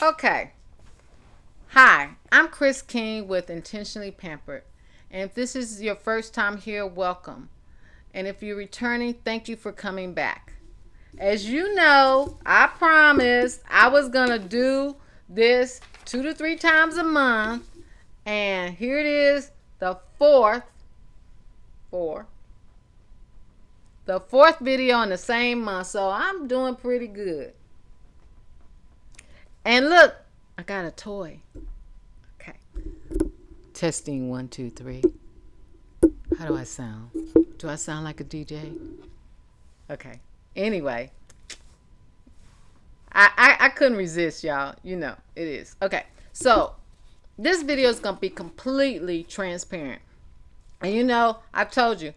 Okay. Hi, I'm Chris King with Intentionally Pampered. And if this is your first time here, welcome. And if you're returning, thank you for coming back. As you know, I promised I was going to do this 2 to 3 times a month. And here it is, the four, the fourth video in the same month. So I'm doing pretty good. And look, I got a toy. Okay. Testing 1, 2, 3. How do I sound? Do I sound like a DJ? Okay. Anyway, I couldn't resist, y'all. You know, it is. Okay. So this video is going to be completely transparent. And you know, I told you,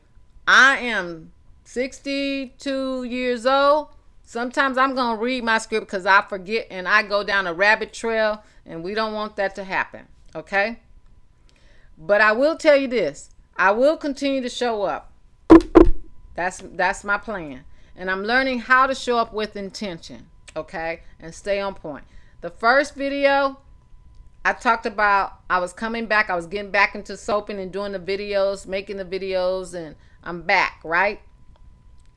I am 62 years old. Sometimes I'm going to read my script because I forget and I go down a rabbit trail, and we don't want that to happen. Okay? But I will tell you this. I will continue to show up. That's my plan. And I'm learning how to show up with intention. Okay? And stay on point. The first video, I talked about I was coming back. I was getting back into soaping and doing the videos, making the videos, and I'm back, right?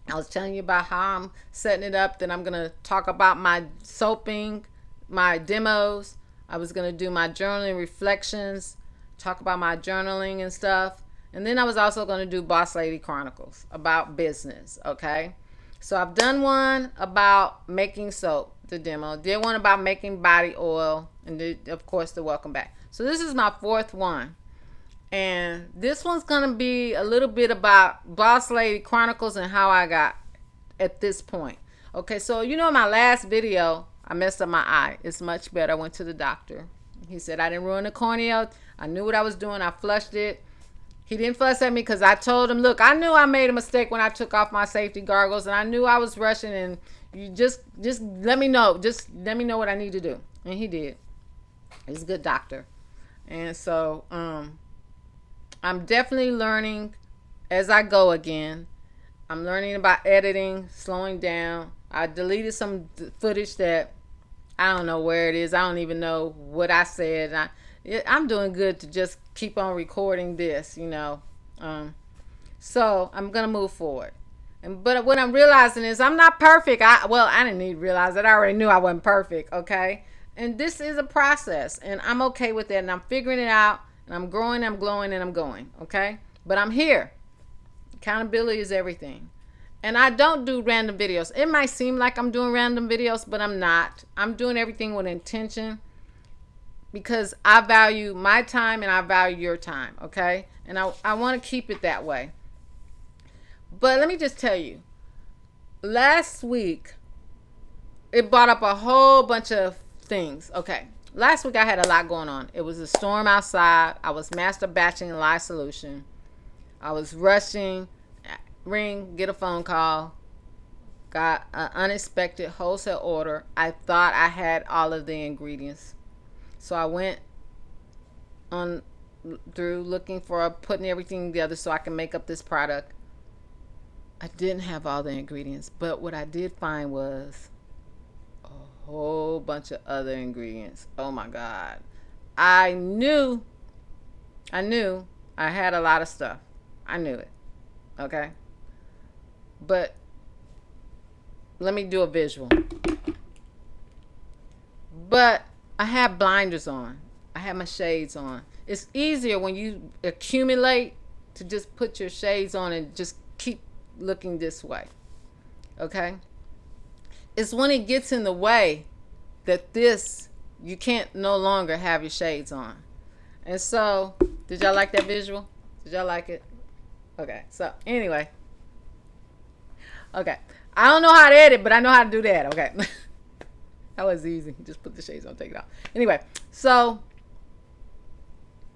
I was telling you about how I'm setting it up. Then I'm going to talk about my soaping, my demos. I was going to do my journaling reflections, talk about my journaling and stuff. And then I was also going to do Boss Lady Chronicles about business, okay? So I've done one about making soap, the demo. Did one about making body oil, and of course the welcome back. So this is my fourth one. And this one's going to be a little bit about Boss Lady Chronicles and how I got at this point. Okay, so you know, my last video, I messed up my eye. It's much better. I went to the doctor. He said I didn't ruin the cornea. I knew what I was doing. I flushed it. He didn't fuss at me because I told him, look, I knew I made a mistake when I took off my safety goggles, and I knew I was rushing, and you just let me know. Just let me know what I need to do. And he did. He's a good doctor. And so, I'm definitely learning as I go again. I'm learning about editing, slowing down. I deleted some footage that I don't know where it is. I don't even know what I said. I'm doing good to just keep on recording this, you know. So I'm going to move forward. But what I'm realizing is I'm not perfect. I didn't need to realize that. I already knew I wasn't perfect, okay? And this is a process, and I'm okay with that, and I'm figuring it out. And I'm growing, I'm glowing, and I'm going, okay? But I'm here. Accountability is everything. And I don't do random videos. It might seem like I'm doing random videos, but I'm not. I'm doing everything with intention because I value my time and I value your time, okay? And I want to keep it that way. But let me just tell you, last week, it brought up a whole bunch of things, okay? Last week I had a lot going on. It was a storm outside. I was master batching a live solution. I was rushing, get a phone call, got an unexpected wholesale order. I thought I had all of the ingredients. So I went on through looking for putting everything together so I can make up this product. I didn't have all the ingredients, but what I did find was whole bunch of other ingredients. Oh my God. I knew I had a lot of stuff. I knew it. Okay. But let me do a visual. But I have blinders on. I have my shades on. It's easier when you accumulate to just put your shades on and just keep looking this way. Okay? It's when it gets in the way that you can't no longer have your shades on. And so, did y'all like that visual? Did y'all like it? Okay, so anyway. Okay, I don't know how to edit, but I know how to do that, okay? That was easy. Just put the shades on, take it off. Anyway, so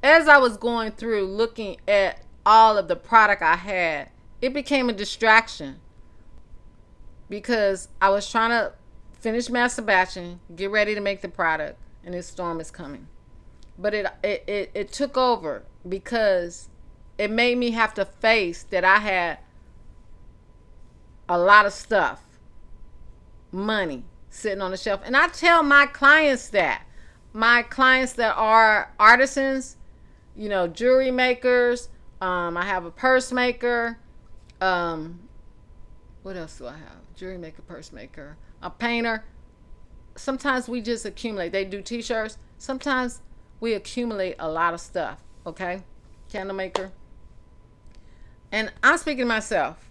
as I was going through looking at all of the product I had, it became a distraction. Because I was trying to finish master batching, get ready to make the product, and this storm is coming. But it took over because it made me have to face that I had a lot of stuff, money, sitting on the shelf. And I tell my clients that. My clients that are artisans, you know, jewelry makers. I have a purse maker. What else do I have? Jewelry maker, purse maker, a painter. Sometimes we just accumulate. They do t-shirts. Sometimes we accumulate a lot of stuff. Okay? Candle maker. And I'm speaking to myself.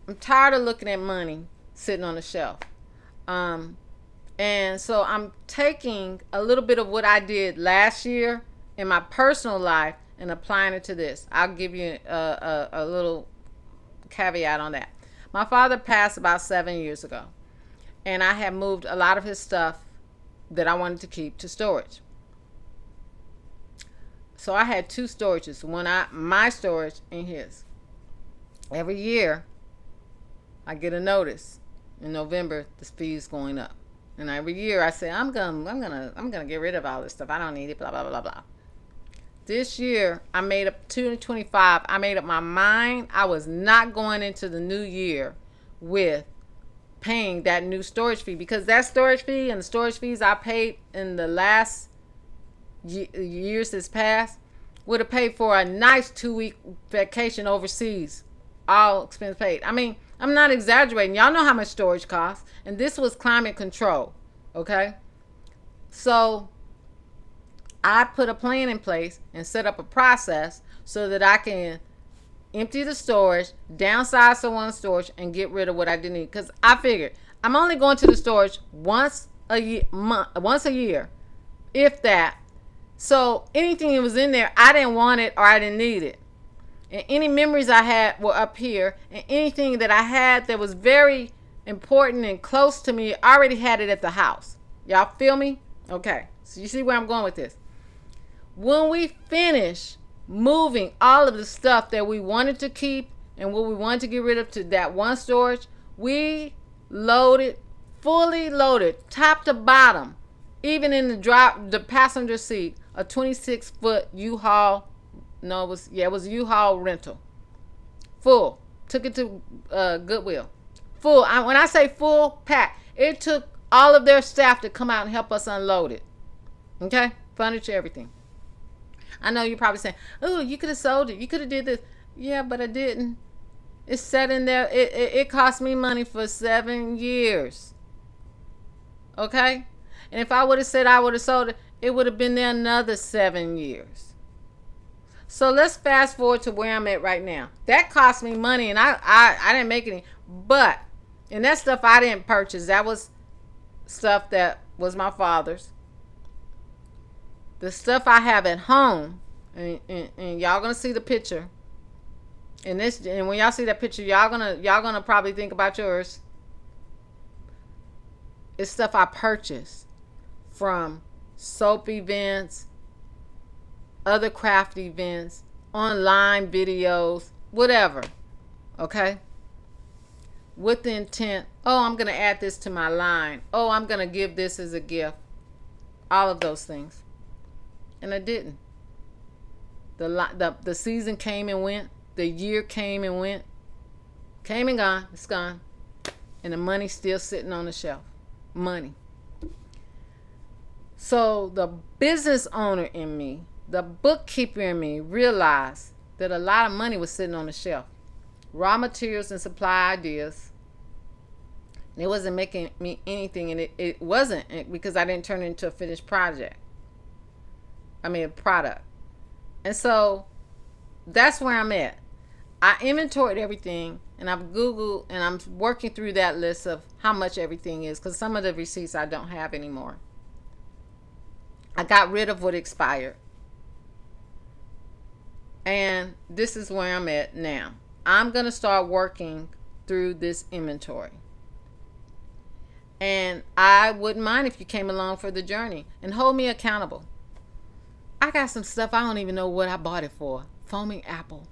I'm tired of looking at money sitting on the shelf. And so I'm taking a little bit of what I did last year in my personal life and applying it to this. I'll give you a little caveat on that. My father passed about 7 years ago, and I had moved a lot of his stuff that I wanted to keep to storage. So I had two storages, my storage and his. Every year, I get a notice in November the fee's going up, and every year I say I'm gonna get rid of all this stuff. I don't need it. Blah blah blah blah. This year I made up 2025. I made up my mind. I was not going into the new year with paying that new storage fee, because that storage fee and the storage fees I paid in the last years that's passed would have paid for a nice 2-week vacation overseas, all expense paid. I mean, I'm not exaggerating. Y'all know how much storage costs, and this was climate control. Okay, so I put a plan in place and set up a process so that I can empty the storage, downsize someone's storage, and get rid of what I didn't need. Because I figured I'm only going to the storage once a year, if that. So anything that was in there, I didn't want it or I didn't need it. And any memories I had were up here, and anything that I had that was very important and close to me, I already had it at the house. Y'all feel me? Okay, so you see where I'm going with this. When we finish moving all of the stuff that we wanted to keep and what we wanted to get rid of to that one storage, we loaded, fully loaded, top to bottom, even in the passenger seat, a 26-foot U-Haul. No, it was a U-Haul rental. Full. Took it to Goodwill. Full. When I say full, packed, it took all of their staff to come out and help us unload it. Okay? Furniture, everything. I know you're probably saying, oh, you could have sold it. You could have did this. Yeah, but I didn't. It's sat in there. It cost me money for 7 years. Okay? And if I would have said I would have sold it, it would have been there another 7 years. So let's fast forward to where I'm at right now. That cost me money, and I didn't make any. But, and that stuff I didn't purchase. That was stuff that was my father's. The stuff I have at home, and y'all gonna see the picture. And when y'all see that picture, y'all gonna probably think about yours. It's stuff I purchased from soap events, other craft events, online videos, whatever. Okay? With the intent, oh, I'm gonna add this to my line. Oh, I'm gonna give this as a gift. All of those things. And I didn't. The season came and went. The year came and went. Came and gone. It's gone. And the money's still sitting on the shelf. Money. So the business owner in me, the bookkeeper in me, realized that a lot of money was sitting on the shelf. Raw materials and supply ideas. And it wasn't making me anything. And it wasn't, because I didn't turn it into a finished product. And so that's where I'm at. I inventoried everything, and I've Googled, and I'm working through that list of how much everything is, because some of the receipts I don't have anymore. I got rid of what expired. And this is where I'm at now. I'm going to start working through this inventory. And I wouldn't mind if you came along for the journey and hold me accountable. I got some stuff I don't even know what I bought it for. Foaming apple.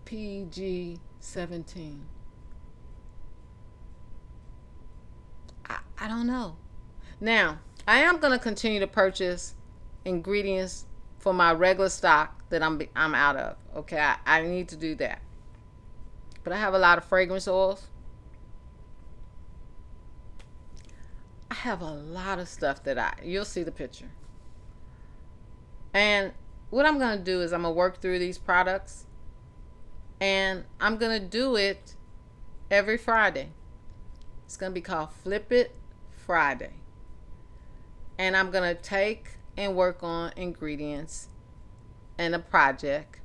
PG-17. I don't know. Now, I am going to continue to purchase ingredients for my regular stock that I'm out of. Okay, I need to do that. But I have a lot of fragrance oils. have a lot of stuff that you'll see the picture. And what I'm going to do is I'm going to work through these products, and I'm going to do it every Friday. It's going to be called Flip It Friday. And I'm going to take and work on ingredients and a project,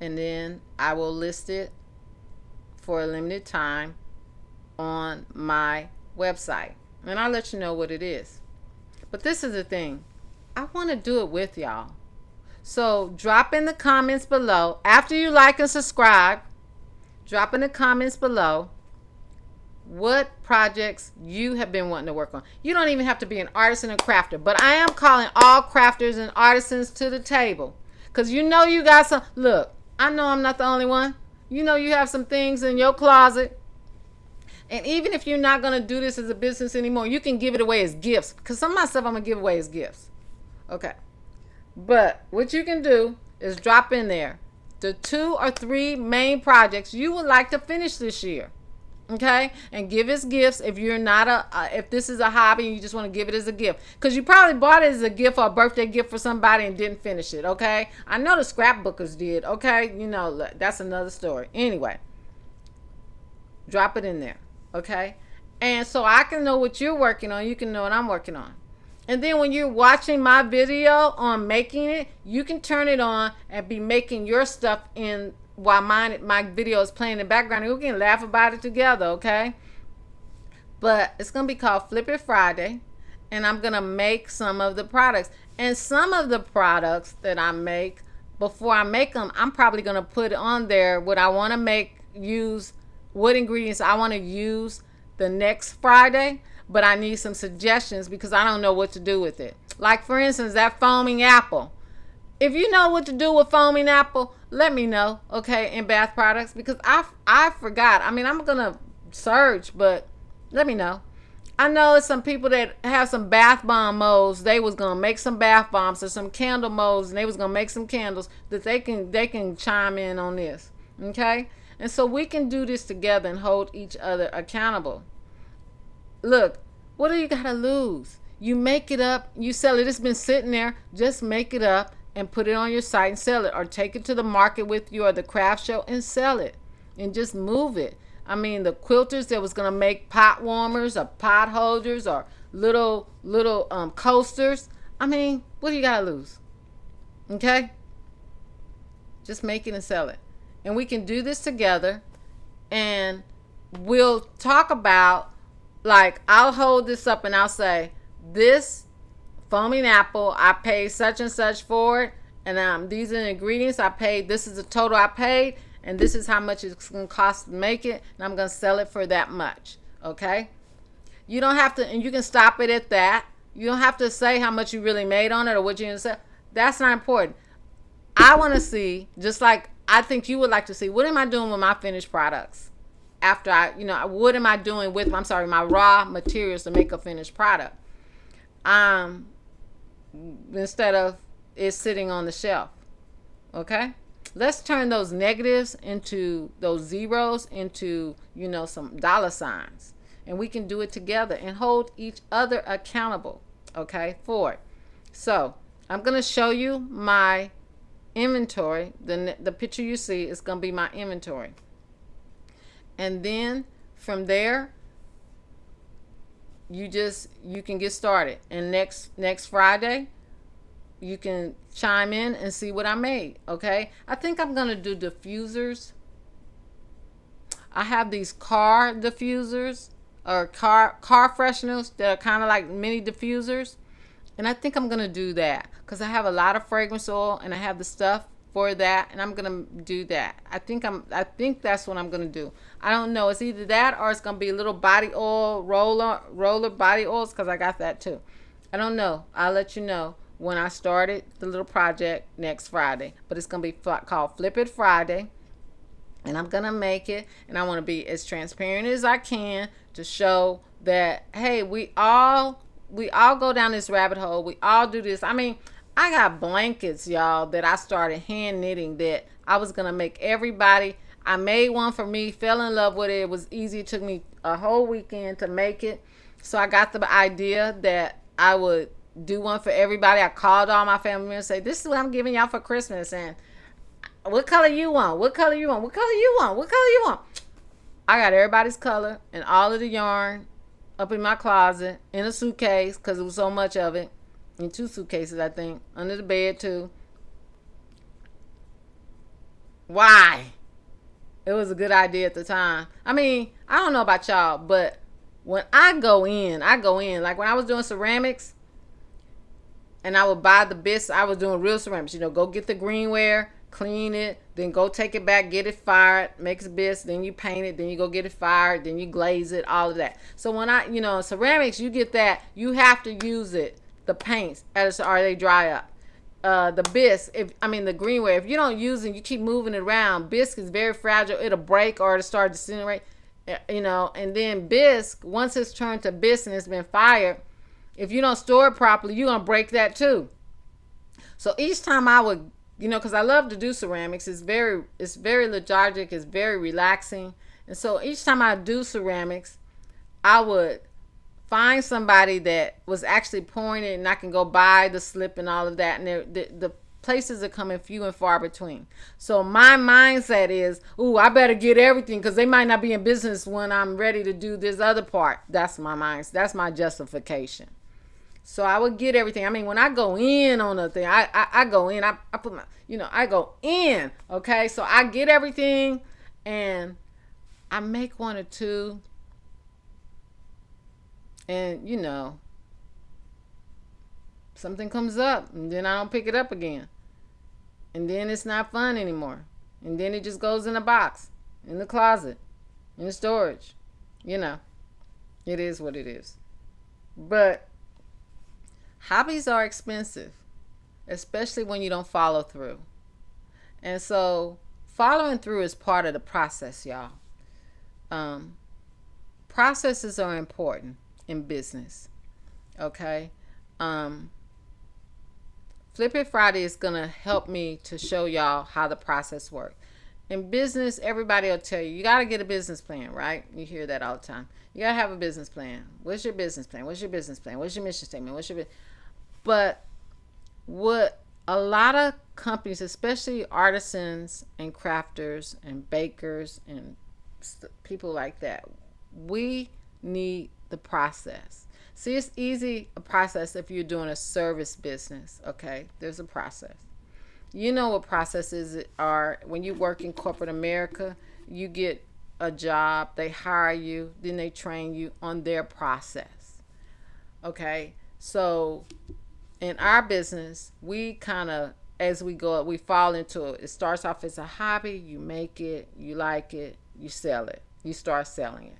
and then I will list it for a limited time on my website, and I'll let you know what it is. But this is the thing, I want to do it with y'all. So drop in the comments below after you like and subscribe. Drop in the comments below what projects you have been wanting to work on. You don't even have to be an artisan or crafter, but I am calling all crafters and artisans to the table, because you know you got some. Look, I know I'm not the only one. You know you have some things in your closet, and even if you're not going to do this as a business anymore, you can give it away as gifts, because some of my stuff I'm going to give away as gifts. Okay, but what you can do is drop in there the 2 or 3 main projects you would like to finish this year. Okay, and give as gifts if you're not if this is a hobby and you just want to give it as a gift, because you probably bought it as a gift or a birthday gift for somebody and didn't finish it. Okay, I know the scrapbookers did. Okay, you know, that's another story. Anyway, drop it in there. Okay, and so I can know what you're working on, you can know what I'm working on, and then when you're watching my video on making it, you can turn it on and be making your stuff in while my video is playing in the background, and we can laugh about it together. Okay, but it's gonna be called Flip It Friday, and I'm gonna make some of the products, and some of the products that I make, before I make them, I'm probably gonna put on there what I want to use, what ingredients I want to use the next Friday, but I need some suggestions because I don't know what to do with it. Like, for instance, that foaming apple. If you know what to do with foaming apple, let me know, okay, in bath products, because I forgot. I mean, I'm going to search, but let me know. I know some people that have some bath bomb molds. They was going to make some bath bombs or some candle molds, and they was going to make some candles that they can chime in on this, okay? And so we can do this together and hold each other accountable. Look, what do you got to lose? You make it up, you sell it. It's been sitting there. Just make it up and put it on your site and sell it, or take it to the market with you or the craft show and sell it, and just move it. I mean, the quilters that was gonna make pot warmers or pot holders or little coasters. I mean, what do you gotta lose? Okay, just make it and sell it, and we can do this together. And we'll talk about, like, I'll hold this up and I'll say, this foaming apple, I paid such and such for it, and these are the ingredients I paid. This is the total I paid, and this is how much it's going to cost to make it, and I'm going to sell it for that much. Okay, you don't have to, and you can stop it at that. You don't have to say how much you really made on it or what you're going to sell. That's not important. I want to see, just like I think you would like to see, what am I doing with my finished products after what am I doing with my raw materials to make a finished product, instead of it sitting on the shelf. Okay, let's turn those negatives into those zeros into some dollar signs, and we can do it together and hold each other accountable, okay, for it. So I'm going to show you my inventory. The picture you see is going to be my inventory, and then from there you can get started, and next Friday you can chime in and see what I made. Okay, I think I'm gonna do diffusers. I have these car diffusers or car fresheners that are kind of like mini diffusers, and I think I'm gonna do that because I have a lot of fragrance oil and I have the stuff for that, and I'm gonna do that. I think that's what I'm gonna do. I don't know. It's either that or it's gonna be a little body oil roller body oils, because I got that too. I don't know. I'll let you know when I started the little project next Friday. But it's gonna be called Flip It Friday, and I'm gonna make it, and I want to be as transparent as I can to show that, hey, we all go down this rabbit hole. We all do this. I mean, I got blankets, y'all, that I started hand knitting that I was going to make everybody. I made one for me, fell in love with it. It was easy. It took me a whole weekend to make it. So I got the idea that I would do one for everybody. I called all my family members and say, this is what I'm giving y'all for Christmas. And what color you want? What color you want? What color you want? What color you want? I got everybody's color and all of the yarn up in my closet in a suitcase because it was so much of it. In 2 suitcases, I think. Under the bed, too. Why? It was a good idea at the time. I mean, I don't know about y'all, but when I go in. Like when I was doing ceramics and I would buy the bits, I was doing real ceramics. Go get the greenware, clean it, then go take it back, get it fired, make bits, then you paint it, then you go get it fired, then you glaze it, all of that. So when ceramics, you get that, you have to use it, the paints, or they dry up. The bisque, the greenware, if you don't use it, you keep moving it around, bisque is very fragile. It'll break or it'll start to disintegrate. And then bisque, once it's turned to bisque and it's been fired, if you don't store it properly, you're going to break that too. So each time I would, because I love to do ceramics, it's very lethargic, it's very relaxing. And so each time I do ceramics, I would find somebody that was actually pouring it and I can go buy the slip and all of that. And the places are coming few and far between. So my mindset is, I better get everything because they might not be in business when I'm ready to do this other part. That's my mindset. That's my justification. So I would get everything. I mean, when I go in on a thing, I go in, I put my, I go in, okay? So I get everything and I make 1 or 2 and, something comes up and then I don't pick it up again. And then it's not fun anymore. And then it just goes in a box, in the closet, in the storage. It is what it is. But hobbies are expensive, especially when you don't follow through. And so following through is part of the process, y'all. Processes are important in business. Okay? Flip It Friday is going to help me to show y'all how the process works. In business, everybody will tell you got to get a business plan, right? You hear that all the time. You got to have a business plan. What's your business plan? What's your business plan? What's your mission statement? But what a lot of companies, especially artisans and crafters and bakers and people like that, we need the process. See, it's easy a process if you're doing a service business, okay? There's a process. You know what processes are. When you work in corporate America, you get a job, they hire you, then they train you on their process, okay? So in our business, we kind of, as we go, we fall into it. It starts off as a hobby. You make it, you like it, you sell it. You start selling it.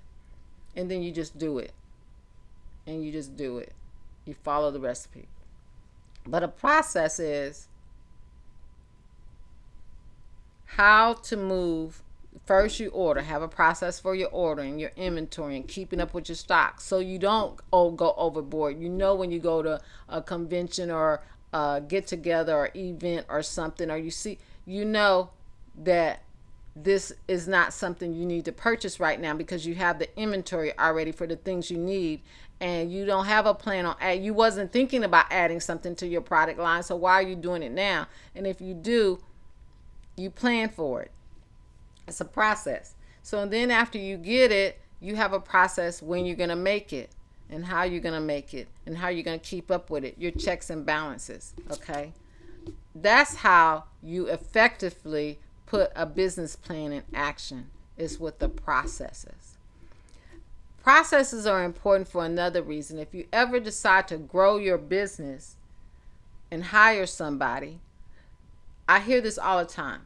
And then you just do it. And you just do it. You follow the recipe. But a process is how to move. First you order. Have a process for your ordering, your inventory, and keeping up with your stock so you don't go overboard. When you go to a convention or a get together or event or something, or you know that this is not something you need to purchase right now because you have the inventory already for the things you need, and you don't have a plan on you wasn't thinking about adding something to your product line, so why are you doing it now? And if you do, you plan for it. It's a process. So then after you get it, you have a process when you're going to make it and how you're going to make it and how you're going to keep up with it, your checks and balances, okay? That's how you effectively put a business plan in action, is with the processes. Processes are important for another reason. If you ever decide to grow your business and hire somebody, I hear this all the time.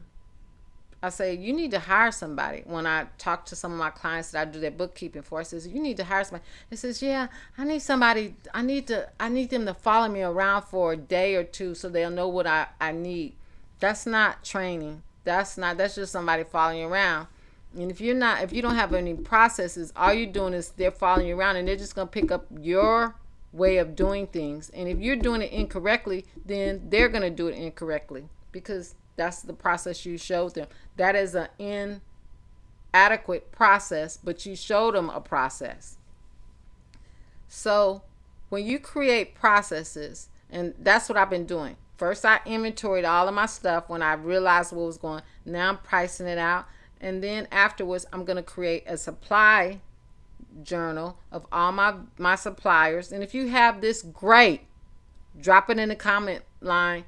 I say, you need to hire somebody. When I talk to some of my clients that I do their bookkeeping for, I says, you need to hire somebody. It says, yeah, I need somebody. I need them to follow me around for a day or two so they'll know what I need. That's not training. That's just somebody following you around. And if you don't have any processes, all you're doing is they're following you around and they're just going to pick up your way of doing things. And if you're doing it incorrectly, then they're going to do it incorrectly because that's the process you showed them. That is an inadequate process, but you showed them a process. So when you create processes, and that's what I've been doing. First, I inventoried all of my stuff when I realized what was going. Now I'm pricing it out, and then afterwards, I'm gonna create a supply journal of all my suppliers. And if you have this, great. Drop it in the comment line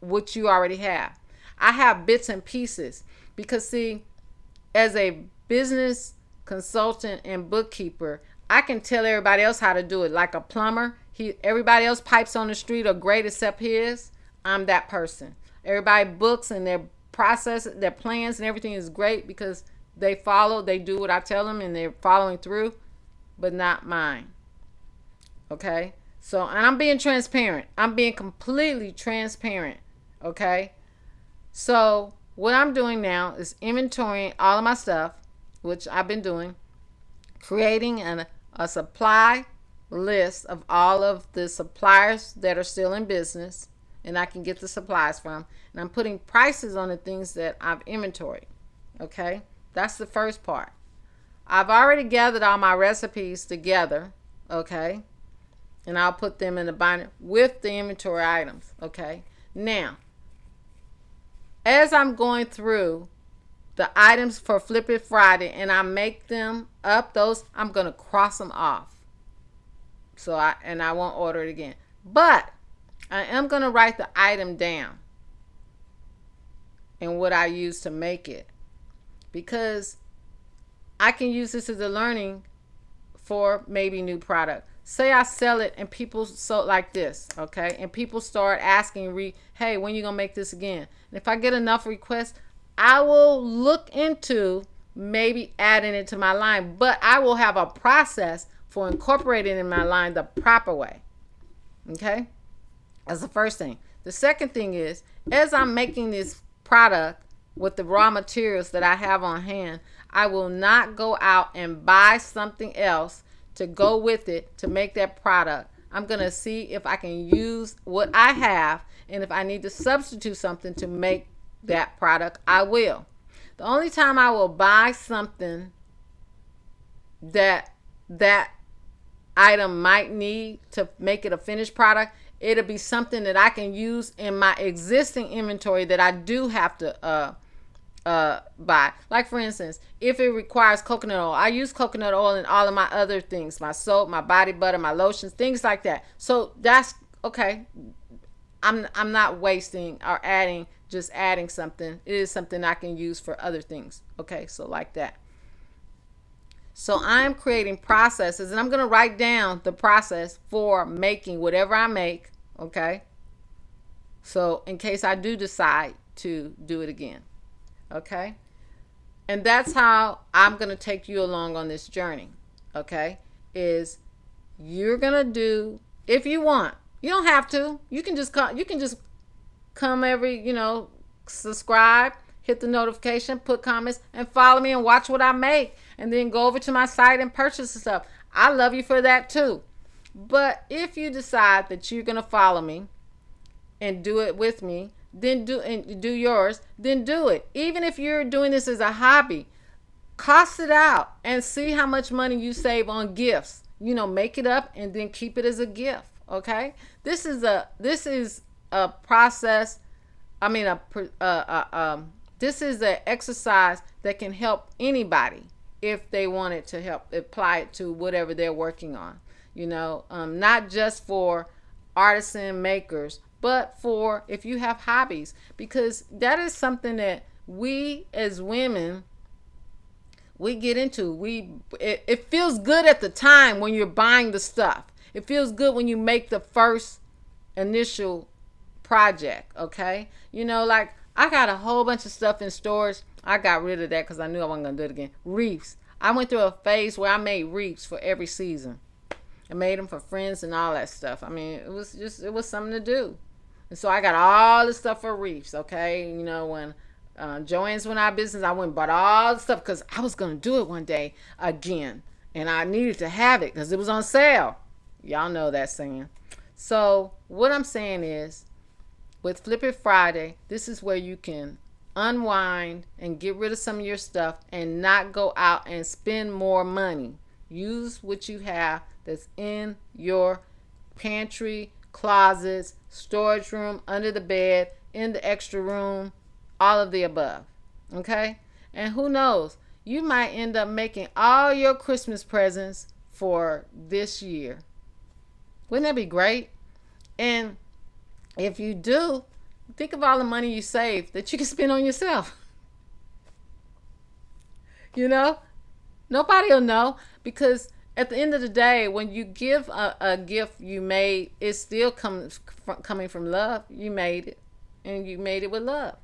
what you already have. I have bits and pieces because, see, as a business consultant and bookkeeper, I can tell everybody else how to do it. Like a plumber, everybody else pipes on the street are great except his. I'm that person. Everybody books and their process, their plans and everything is great because they do what I tell them and they're following through, but not mine. Okay? So, and I'm being transparent. I'm being completely transparent. Okay? So, what I'm doing now is inventorying all of my stuff, which I've been doing, creating a supply list of all of the suppliers that are still in business and I can get the supplies from. And I'm putting prices on the things that I've inventoried. Okay? That's the first part. I've already gathered all my recipes together. Okay? And I'll put them in the binder with the inventory items. Okay? Now, as I'm going through the items for Flip It Friday and I make them up, those I'm going to cross them off. So I won't order it again. But I am going to write the item down and what I use to make it, because I can use this as a learning for maybe new product. Say I sell it and people like this, okay? And people start asking, hey, when you going to make this again? And if I get enough requests, I will look into maybe adding it to my line, but I will have a process for incorporating in my line the proper way. Okay? That's the first thing. The second thing is, as I'm making this product with the raw materials that I have on hand, I will not go out and buy something else to go with it to make that product. I'm going to see if I can use what I have, and if I need to substitute something to make that product, I will. The only time I will buy something that item might need to make it a finished product, it'll be something that I can use in my existing inventory that I do have to buy. Like, for instance, if it requires coconut oil, I use coconut oil in all of my other things, my soap, my body butter, my lotions, things like that. So that's okay. I'm not wasting or adding something. It is something I can use for other things. Okay, so like that. So I'm creating processes, and I'm going to write down the process for making whatever I make. Okay, so in case I do decide to do it again. Okay, and that's how I'm going to take you along on this journey. Okay, is you're going to do, if you want, you don't have to, you can just come every, subscribe, hit the notification, put comments, and follow me and watch what I make, and then go over to my site and purchase the stuff. I love you for that too. But if you decide that you're going to follow me and do it with me, then do yours, then do it. Even if you're doing this as a hobby, cost it out and see how much money you save on gifts. Make it up and then keep it as a gift. Okay? This is a process. This is an exercise that can help anybody if they wanted to help apply it to whatever they're working on. Not just for artisan makers, but for if you have hobbies, because that is something that we as women, we get into. It feels good at the time when you're buying the stuff. It feels good when you make the first initial project. Okay, like I got a whole bunch of stuff in storage. I got rid of that because I knew I wasn't gonna do it again. Wreaths. I went through a phase where I made wreaths for every season. I made them for friends and all that stuff. It was something to do. And so I got all the stuff for wreaths. Okay, when Joanne's went out of business, I went and bought all the stuff because I was gonna do it one day again, and I needed to have it because it was on sale. Y'all know that saying. So what I'm saying is, with Flip It Friday, this is where you can unwind and get rid of some of your stuff and not go out and spend more money. Use what you have that's in your pantry, closets, storage room, under the bed, in the extra room, all of the above. Okay? And who knows? You might end up making all your Christmas presents for this year. Wouldn't that be great? And if you do, think of all the money you save that you can spend on yourself. You know, nobody will know, because at the end of the day, when you give a gift you made, it still comes coming from love. You made it, and you made it with love.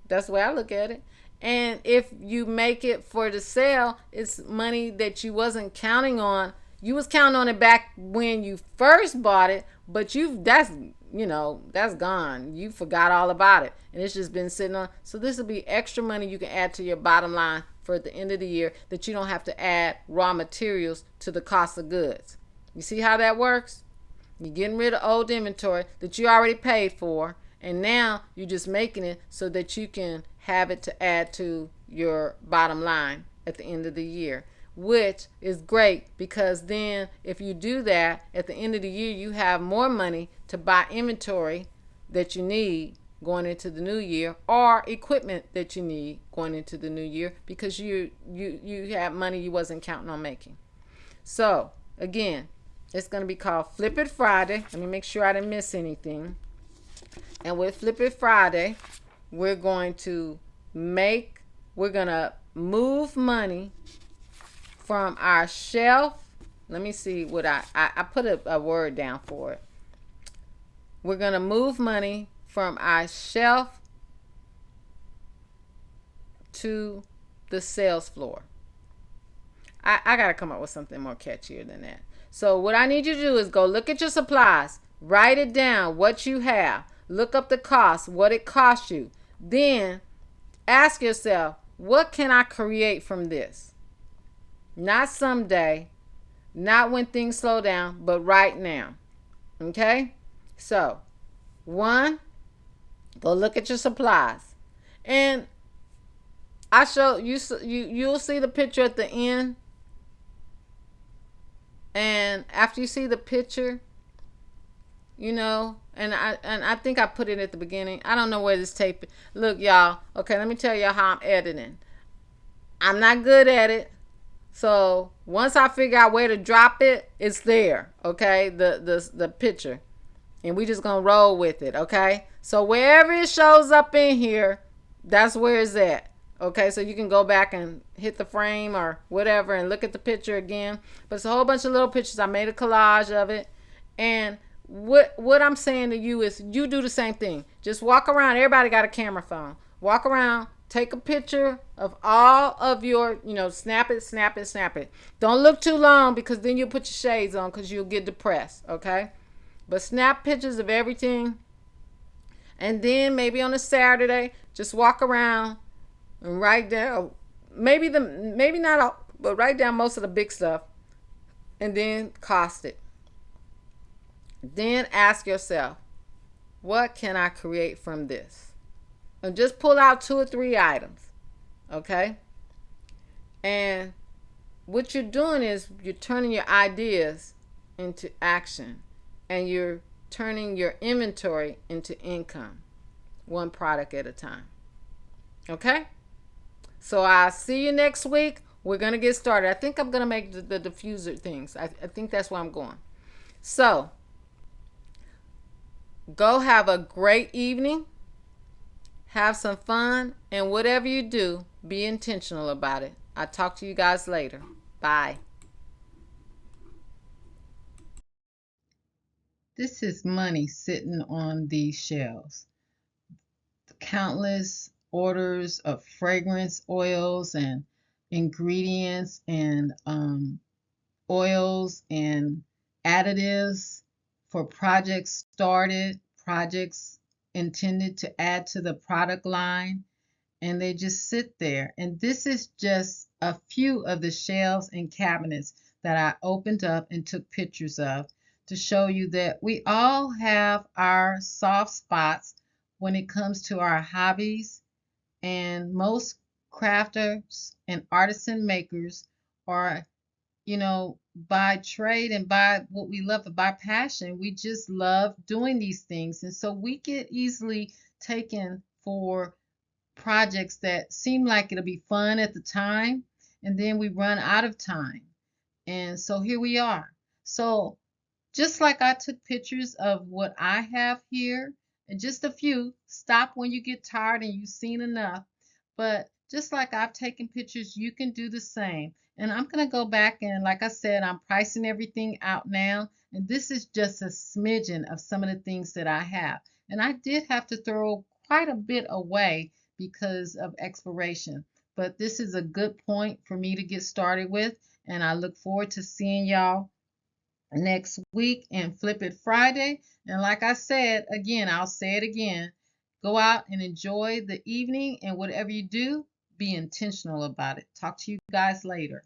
That's the way I look at it. And if you make it for the sale, it's money that you wasn't counting on. You was counting on it back when you first bought it, but that's gone. You forgot all about it, and it's just been sitting on. So this will be extra money you can add to your bottom line for the end of the year, that you don't have to add raw materials to the cost of goods. You see how that works? You're getting rid of old inventory that you already paid for, and now you're just making it so that you can have it to add to your bottom line at the end of the year, which is great, because then if you do that at the end of the year, you have more money to buy inventory that you need going into the new year, or equipment that you need going into the new year, because you have money you wasn't counting on making. So again, it's going to be called Flip It Friday. Let me make sure I didn't miss anything. And with Flip It Friday, we're going to move money from our shelf. Let me see what I put a word down for it. We're going to move money from our shelf to the sales floor. I got to come up with something more catchier than that. So what I need you to do is go look at your supplies, write it down, what you have, look up the cost, what it costs you. Then ask yourself, what can I create from this? Not someday, not when things slow down, but right now. Okay? So, one, go look at your supplies. And I show you, you'll see the picture at the end. And after you see the picture, and I think I put it at the beginning. I don't know where this tape is. Look, y'all. Okay, let me tell y'all how I'm editing. I'm not good at it. So once I figure out where to drop it, it's there. Okay, the picture. And we just gonna roll with it. Okay. So wherever it shows up in here, that's where it's at. Okay, so you can go back and hit the frame or whatever and look at the picture again. But it's a whole bunch of little pictures. I made a collage of it. And what I'm saying to you is, you do the same thing. Just walk around. Everybody got a camera phone. Walk around. Take a picture of all of your, snap it, snap it, snap it. Don't look too long, because then you'll put your shades on, because you'll get depressed. Okay? But snap pictures of everything. And then maybe on a Saturday, just walk around and write down, maybe not all, but write down most of the big stuff, and then cost it. Then ask yourself, what can I create from this? And just pull out 2 or 3 items. Okay? And what you're doing is you're turning your ideas into action, and you're turning your inventory into income, one product at a time. Okay? So I'll see you next week. We're going to get started. I think I'm going to make the diffuser things. I think that's where I'm going. So go have a great evening. Have some fun. And whatever you do, be intentional about it. I'll talk to you guys later. Bye. This is money sitting on these shelves. Countless orders of fragrance oils and ingredients and oils and additives for projects started, projects intended to add to the product line, and they just sit there. And this is just a few of the shelves and cabinets that I opened up and took pictures of, to show you that we all have our soft spots when it comes to our hobbies. And most crafters and artisan makers are by trade and by what we love and by passion, we just love doing these things. And so we get easily taken for projects that seem like it'll be fun at the time, and then we run out of time. And so here we are. So just like I took pictures of what I have here, and just a few, stop when you get tired and you've seen enough. But just like I've taken pictures, you can do the same. And I'm going to go back and, like I said, I'm pricing everything out now. And this is just a smidgen of some of the things that I have. And I did have to throw quite a bit away because of expiration. But this is a good point for me to get started with. And I look forward to seeing y'all next week and Flip It Friday. And like I said, again, I'll say it again, go out and enjoy the evening, and whatever you do, be intentional about it. Talk to you guys later.